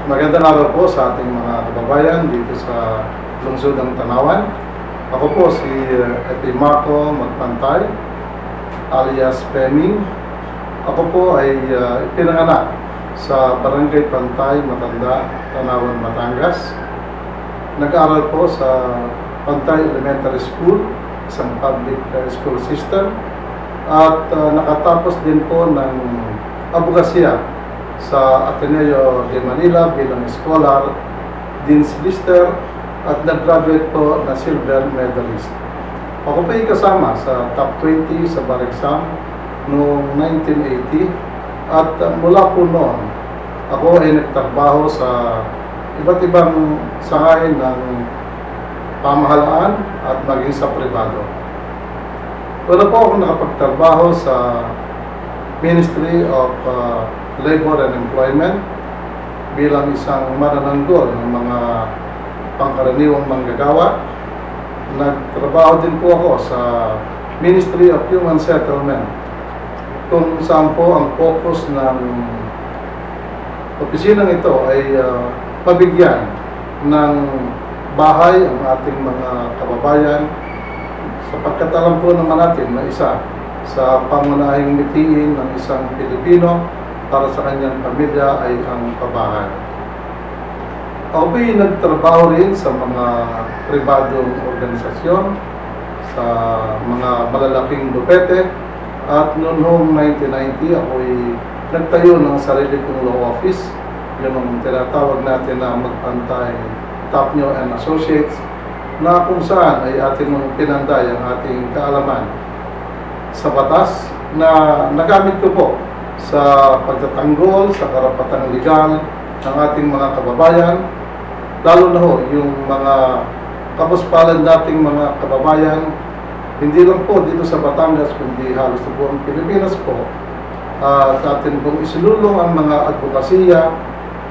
Magandang araw po sa ating mga kababayan dito sa lungsod ng Tanawan. Ako po si Epi Marco Magpantay alias Peming. Ako po ay pinanganak sa Barangay Pantay, Matanda, Tanawan, Batangas. Nag-aaral po sa Pantay Elementary School, isang public school system. At nakatapos din po ng abogasiya sa Ateneo de Manila bilang scholar, Dean's Lister, at nag-graduate po na silver medalist. Ako po ay kasama sa top 20 sa bar exam noong 1980 at mula po noon, ako ay nagtrabaho sa iba't ibang sangayin ng pamahalaan at maging sa pribado. Wala po akong nakapagtrabaho sa Ministry of Labor and Employment bilang isang manananggol ng mga pangkaraniwang manggagawa. Nagtrabaho din po ako sa Ministry of Human Settlement, kung saan po ang focus ng opisinang ito ay mabigyan ng bahay ang ating mga kababayan, sapagkat alam po naman natin na isa sa pangunahing mitiin ng isang Pilipino para sa kanyang pamilya ay ang pabahay. Ako po'y nagtrabaho rin sa mga pribadong organisasyon, sa mga malalaking lupete, at noong 1990 ako'y nagtayo ng sarili kong law office, yun ang tinatawag natin na Magpantay Tapnio and Associates, na kung saan ay ating pinanday ang ating kaalaman sa batas na nagamit ko po sa pagtatanggol sa karapatang legal ng ating mga kababayan, lalo na ho yung mga kapuspalan nating mga kababayan, hindi lang po dito sa Batangas, kundi halos sa buong Pilipinas po. At atin pong isinulong ang mga advokasya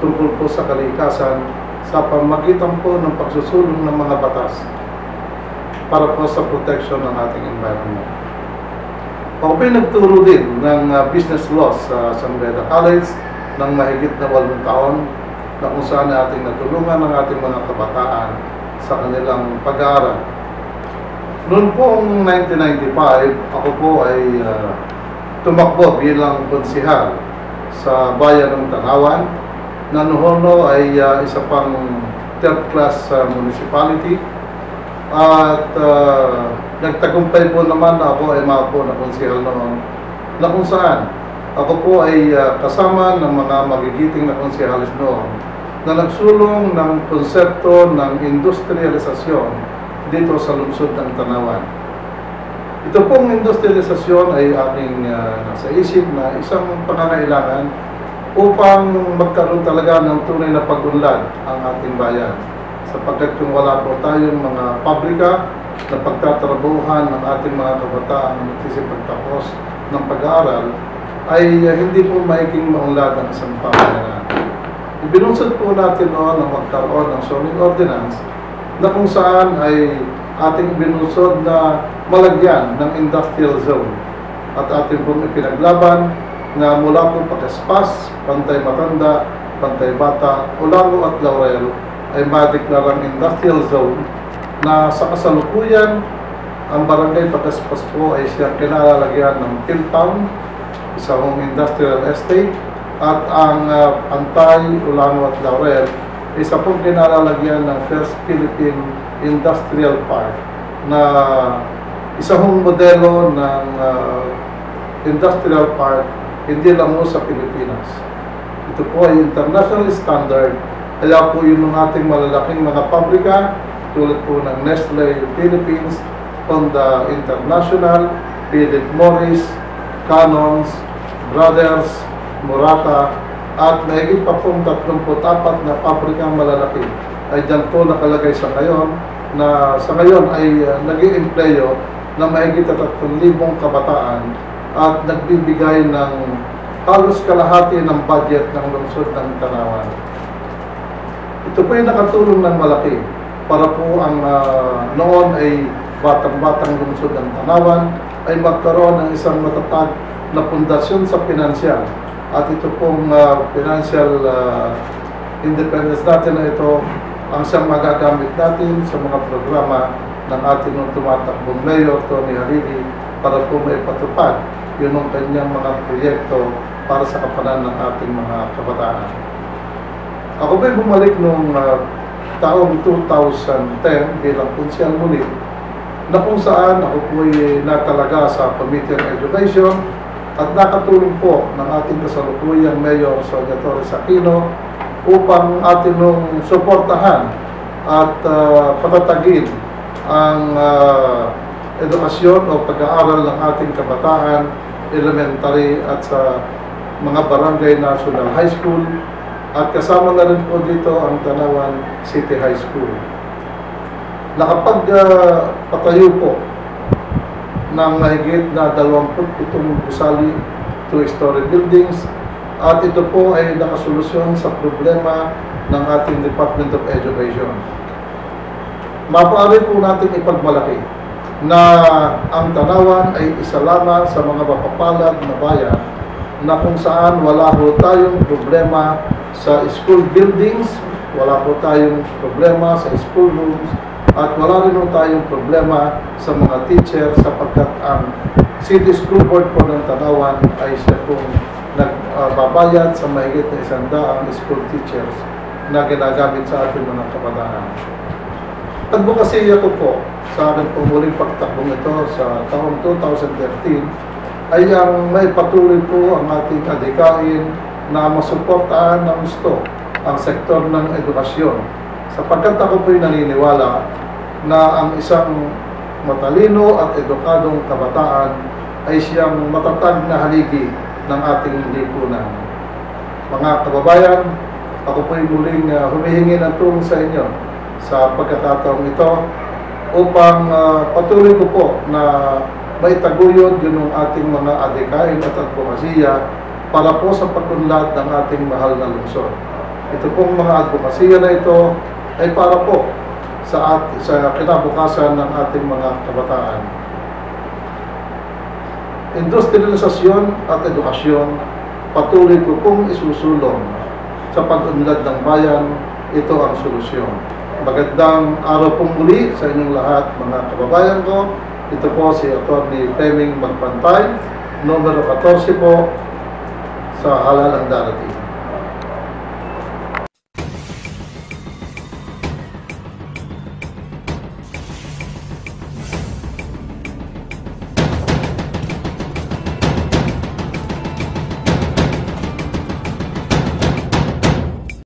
tungkol po sa kalikasan sa pamagitan po ng pagsusulong ng mga batas para po sa protection ng ating environment. Ako po'y nagturo din ng business laws sa San Beda College ng mahigit na 8 taon, na kung saan ating natulungan ng ating mga kabataan sa kanilang pag-aaral. Noon pong 1995, ako po ay tumakbo bilang konsihal sa bayan ng Tanawan, na noon ay isa pang third class municipality. At nagtagumpay po naman na ako ay makapo na konsihal noon, na kung saan ako po ay kasama ng mga magigiting na konsihalis noon na nagsulong ng konsepto ng industrialisasyon dito sa lungsod ng Tanawan. Ito pong industrialisasyon ay aking nasa isip na isang pangangailangan upang magkaroon talaga ng tunay na pag-unlad ang ating bayan. Sapagkat kung wala po tayong mga pabrika na pagtatrabuhan ng ating mga kabataan na nagsisipagtapos ng pag-aaral, ay hindi po maiking maunlad ang isang pamayanan. Ibinunsod po natin noon na magkaroon ng zoning ordinance na kung saan ay ating ibinunsod na malagyan ng industrial zone. At ating pong ipinaglaban na mula po Pakaspas, Pantay Matanda, Pantay Bata, Ulango at Laurel ay madeklarang industrial zone, na sa kasalukuyan ang barangay Pakaspas po ay siyang kinalalagyan ng Philtown, isang industrial estate, at ang Pantay, Ulango at Laurel isa pong kinalalagyan ng First Philippine Industrial Park, na isang modelo ng industrial park hindi lang mo sa Pilipinas. Ito po ay international standard, kaya po yung ating malalaking mga pabrika tulad po ng Nestle Philippines, Honda International, Philip Morris, Canons, Brothers, Murata, at mahigit pa pong 34 na pabrikang malalaki ay dyan po nakalagay sa ngayon, na sa ngayon ay nag-i-empleyo na mahigit 3,000 kabataan at nagbibigay ng halos kalahati ng budget ng lungsod ng Tanawan. Ito po ay nakatulong ng malaki para po ang noon ay batang-batang lungsod ng Tanawan ay magkaroon ng isang matatag na pundasyon sa pinansyal. At ito pong financial independence natin na ito ang siyang magagamit natin sa mga programa ng ating tumatakbong Mayor Tony Hariri para po may patupad yun ang kanyang mga proyekto para sa kapakanan ng ating mga kabataan. Ako ba'y bumalik noong taong 2010 bilang konsyal muli na kung saan ako po'y natalaga sa Committee on Education at nakatulong po ng ating kasalukuyang Mayor Sonia Torres Aquino upang ating suportahan at patatagin ang edukasyon o pag-aaral ng ating kabataan, elementary at sa mga barangay National High School at kasama na rin po dito ang Tanawan City High School. Nakapagpatayo po ng mahigit na 27 gusali, 2-story buildings at ito po ay nakasolusyon sa problema ng ating Department of Education. Maaari po natin ipagmalaki na ang Tanawan ay isa lamang sa mga mapapalad na bayan na kung saan wala po tayong problema sa school buildings, wala po tayong problema sa school rooms, at wala rin po tayong problema sa mga teacher sapagkat ang City School Board po ng Tanawan ay siya pong nagbabayad sa mahigit na 100 school teachers na ginagamit sa ating mga kabataan. Advokasya ko po sa aking pumuling pagtakbong ito sa taong 2013 ay ang may patuloy po ang ating adhikain na masuportahan ng gusto ang sektor ng edukasyon sapagkat ako po'y naniniwala na ang isang matalino at edukadong kabataan ay siyang matatag na haligi ng ating lipunan. Mga kababayan, ako po'y muling humihingi ng tulong sa inyo sa pagkakataong ito upang patuloy ko po na maitaguyod yun ang ating mga adhikain at advokasya para po sa pag-unlad ng ating mahal na lungsod. Ito pong mga advokasya na ito ay para po sa kinabukasan ng ating mga kabataan. Industrialisasyon at edukasyon patuloy ko pong isusulong sa pag-unlad ng bayan, ito ang solusyon. Magandang araw pong muli sa inyong lahat mga kababayan ko. Ito po si Atty. Fleming Magpantay, numero 14 po sa halalang darating.